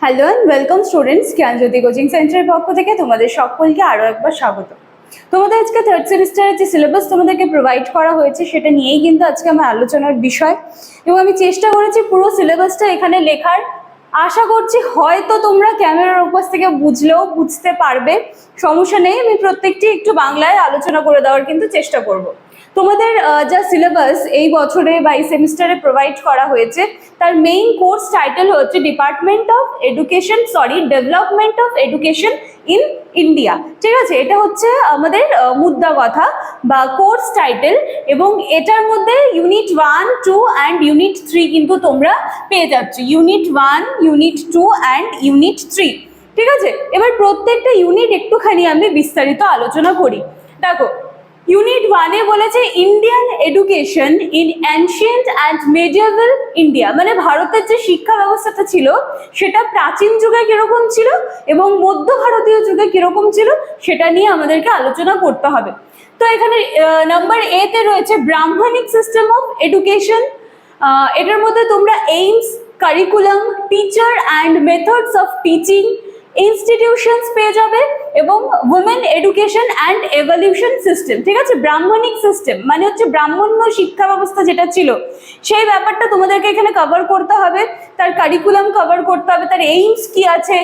Hello and welcome students, Gyanjyoti coaching সেন্টারের পক্ষ থেকে তোমাদের সকলকে আরও একবার স্বাগত। তোমাদের আজকে থার্ড সেমিস্টারের যে সিলেবাস তোমাদেরকে প্রোভাইড করা হয়েছে সেটা নিয়েই কিন্তু আজকে আমার আলোচনার বিষয়, এবং আমি চেষ্টা করেছি পুরো সিলেবাসটা এখানে লেখার। আশা করছি হয়তো তোমরা ক্যামেরার উপর থেকে বুঝতে পারবে, সমস্যা নেই। আমি প্রত্যেকটি একটু বাংলায় আলোচনা করে দেওয়ার কিন্তু চেষ্টা করব। তোমাদের যা সিলেবাস এই বছরে বা এই সেমিস্টারে প্রোভাইড করা হয়েছে তার মেইন কোর্স টাইটেল হচ্ছে development of education in India. ঠিক আছে, এটা হচ্ছে আমাদের মুদ্রা কথা বা কোর্স টাইটেল, এবং এটার মধ্যে ইউনিট 1, 2 অ্যান্ড ইউনিট 3 কিন্তু তোমরা পেয়ে যাচ্ছ। Unit 1, unit 2 and unit 3। ঠিক আছে, এবার প্রত্যেকটা ইউনিট একটুখানি আমি বিস্তারিত আলোচনা করি। দেখো, ইউনিট 1-এ বলেছে Indian education in ancient and মেডিয়েভাল India, মানে ভারতের যে শিক্ষা ব্যবস্থাটা ছিল সেটা প্রাচীন যুগে কিরকম ছিল এবং মধ্য ভারতীয় যুগে কিরকম ছিল সেটা নিয়ে আমাদেরকে আলোচনা করতে হবে। তো এখানে নাম্বার A-তে রয়েছে ব্রাহ্মণিক সিস্টেম অফ এডুকেশন। এটার মধ্যে তোমরা aims, curriculum, teacher and methods of teaching, institutions পেয়ে যাবে, এবং women education and evolution system. ঠিক আছে, ব্রাহ্মণিক সিস্টেম মানে হচ্ছে ব্রাহ্মণ্য শিক্ষা ব্যবস্থা যেটা ছিল সেই ব্যাপারটা তোমাদেরকে এখানে কভার করতে হবে। তার কারিকুলাম কভার করতে হবে, তার এইমস কি আছে,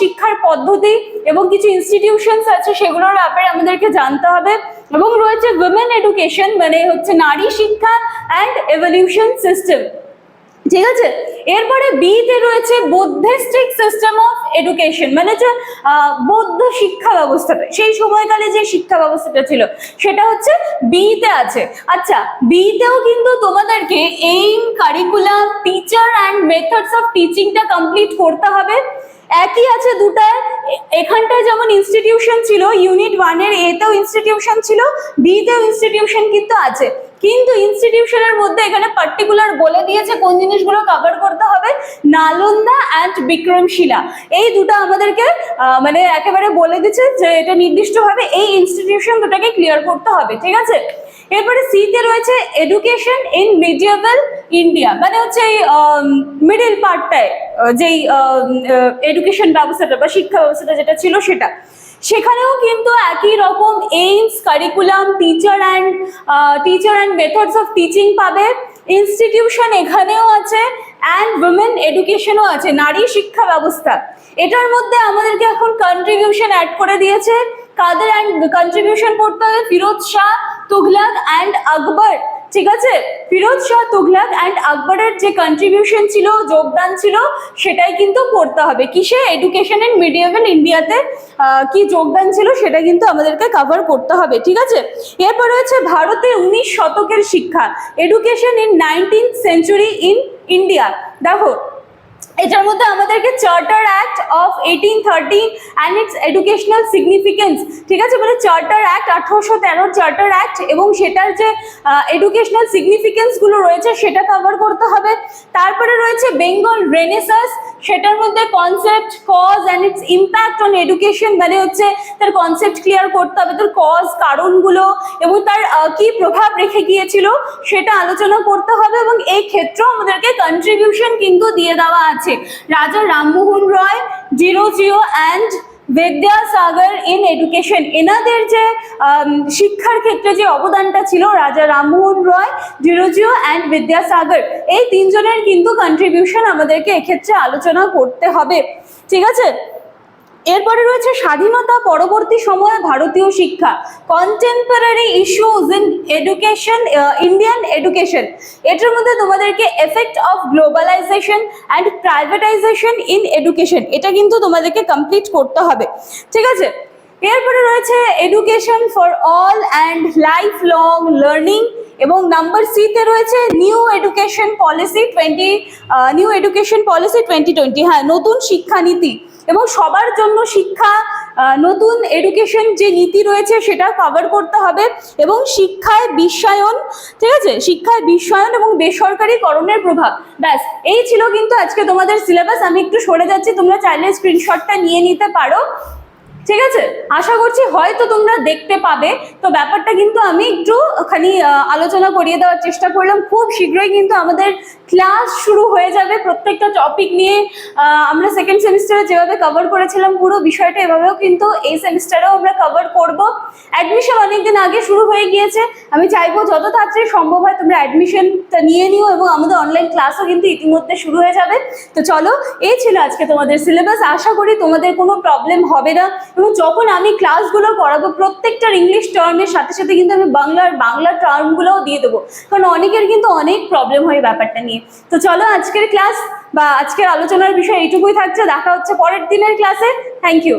শিক্ষার পদ্ধতি এবং কিছু ইনস্টিটিউশনস আছে সেগুলোর ব্যাপারে আমাদেরকে জানতে হবে। এবং রয়েছে উইমেন এডুকেশন মানে হচ্ছে নারী শিক্ষা অ্যান্ড এভলিউশন সিস্টেম। ঠিক আছে, এরপরে B-তে রয়েছে বৌদ্ধিস্টিক সিস্টেম অফ এডুকেশন, মানে হচ্ছে বৌদ্ধ শিক্ষা ব্যবস্থাটা, সেই সময়কালে যে শিক্ষা ব্যবস্থাটা ছিল সেটা হচ্ছে B-তে আছে। আচ্ছা, B-তেও কিন্তু তোমাদেরকে aim, curriculum, teacher and methods of টিচিংটা কমপ্লিট করতে হবে। একই আছে দুটায়, এখানটায় যেমন ইনস্টিটিউশন ছিল, ইউনিট 1-এর A-তেও ইনস্টিটিউশন ছিল, B-তেও ইনস্টিটিউশন কিন্তু আছে, কিন্তু ইনস্টিটিউশনের মধ্যে এখানে পার্টিকুলার বলে দিয়েছে কোন জিনিসগুলো কভার করতে হবে। নালন্দা অ্যান্ড বিক্রমশিলা, এই দুটো আমাদেরকে মানে একেবারে বলে দিচ্ছে যে এটা নির্দিষ্টভাবে এই ইনস্টিটিউশন দুটাকে ক্লিয়ার করতে হবে। ঠিক আছে, এরপরে C-তে রয়েছে এডুকেশন ইন মিডিয়েভাল ইন্ডিয়া, মানে হচ্ছে এই মিডিল পার্টটায় যেই এডুকেশন ব্যবস্থাটা বা শিক্ষা ব্যবস্থাটা যেটা ছিল সেটা, সেখানেও কিন্তু একই রকম aims, curriculum, teacher and methods of teaching পাবে। ইনস্টিটিউশন এখানেও আছে, অ্যান্ড উইমেন এডুকেশনও আছে, নারী শিক্ষা ব্যবস্থা। এটার মধ্যে আমাদেরকে এখন কন্ট্রিবিউশন অ্যাড করে দিয়েছে। কাদের কন্ট্রিবিউশন করতে হবে? ফিরোজ শাহ, তুঘলক অ্যান্ড আকবর। ঠিক আছে, ফিরোজ শাহ, তুঘলক অ্যান্ড আকবরের যে কন্ট্রিবিউশন ছিল, যোগদান ছিল, সেটাই কিন্তু পড়তে হবে। কিসে? এডুকেশন ইন মিডিয়েভাল ইন্ডিয়াতে কি যোগদান ছিল সেটা কিন্তু আমাদেরকে কভার করতে হবে। ঠিক আছে, এরপর রয়েছে ভারতে 19 শতকের শিক্ষা, education in 19th century in India. দেখো, এটার মধ্যে আমাদেরকে charter act of 1813 and it's educational significance, ঠিক আছে, মানে চার্টার অ্যাক্ট 1813 চার্টার অ্যাক্ট এবং সেটার যে এডুকেশনাল সিগনিফিকেন্সগুলো রয়েছে সেটা কভার করতে হবে। তারপরে রয়েছে বেঙ্গল রেনেসাস, সেটার মধ্যে concept, cause and its impact on education, মানে হচ্ছে তার কনসেপ্ট ক্লিয়ার করতে হবে, তার কজ, কারণগুলো এবং তার কি প্রভাব রেখে গিয়েছিল সেটা আলোচনা করতে হবে। এবং এই ক্ষেত্রেও আমাদেরকে কন্ট্রিবিউশন কিন্তু দিয়ে দেওয়া আছে। Raja Rammohan Roy, Derozio and Vidyasagar in education, এনাদের যে শিক্ষার ক্ষেত্রে যে অবদানটা ছিল, রাজা রামমোহন রয়, ডিরোজিও অ্যান্ড বিদ্যাসাগর, এই তিনজনের কিন্তু কন্ট্রিবিউশন আমাদেরকে এক্ষেত্রে আলোচনা করতে হবে। ঠিক আছে, এরপরে রয়েছে স্বাধীনতা পরবর্তী সময়ে ভারতীয় শিক্ষা, contemporary issues in education, Indian education. এটার মধ্যে তোমাদেরকে effect of globalisation and privatisation in education, এটা কিন্তু তোমাদেরকে কমপ্লিট করতে হবে। ঠিক আছে, এরপরে রয়েছে education for all and life long learning, এবং নাম্বার C-তে রয়েছে নিউ এডুকেশন পলিসি 2020, হ্যাঁ, নতুন শিক্ষানীতি এবং সবার জন্য শিক্ষা, নতুন এডুকেশন যে নীতি রয়েছে সেটা কভার করতে হবে। এবং শিক্ষায় বিশ্বায়ন, ঠিক আছে, শিক্ষায় বিশ্বায়ন এবং বেসরকারিকরণের প্রভাব। ব্যাস, এই ছিল কিন্তু আজকে তোমাদের সিলেবাস। আমি একটু সরে যাচ্ছি, তোমরা চাইলে স্ক্রিনশটটা নিয়ে নিতে পারো। ঠিক আছে, আশা করছি হয়তো তোমরা দেখতে পাবে। তো ব্যাপারটা কিন্তু আমি একটু খানি আলোচনা করিয়ে দেওয়ার চেষ্টা করলাম। খুব শীঘ্রই কিন্তু আমাদের ক্লাস শুরু হয়ে যাবে প্রত্যেকটা টপিক নিয়ে। আমরা সেকেন্ড সেমিস্টারে যেভাবে কভার করেছিলাম পুরো বিষয়টা, এভাবেও কিন্তু এই সেমিস্টারেও আমরা কভার করব। অ্যাডমিশন অনেকদিন আগে শুরু হয়ে গিয়েছে, আমি চাইবো যত তাড়াতাড়ি সম্ভব হয় তোমরা অ্যাডমিশনটা নিয়ে নিও, এবং আমাদের অনলাইন ক্লাসও কিন্তু ইতিমধ্যে শুরু হয়ে যাবে। তো চলো, এই ছিল আজকে তোমাদের সিলেবাস। আশা করি তোমাদের কোনো প্রবলেম হবে না, এবং যখন আমি ক্লাসগুলো করাবো প্রত্যেকটার ইংলিশ টার্মের সাথে সাথে কিন্তু আমি বাংলা টার্মগুলোও দিয়ে দেবো, কারণ অনেকের কিন্তু অনেক প্রবলেম হয় ব্যাপারটা নিয়ে। তো চলো, আজকের ক্লাস বা আজকের আলোচনার বিষয় এইটুকুই থাকছে। দেখা হচ্ছে পরের দিনের ক্লাসে। Thank you.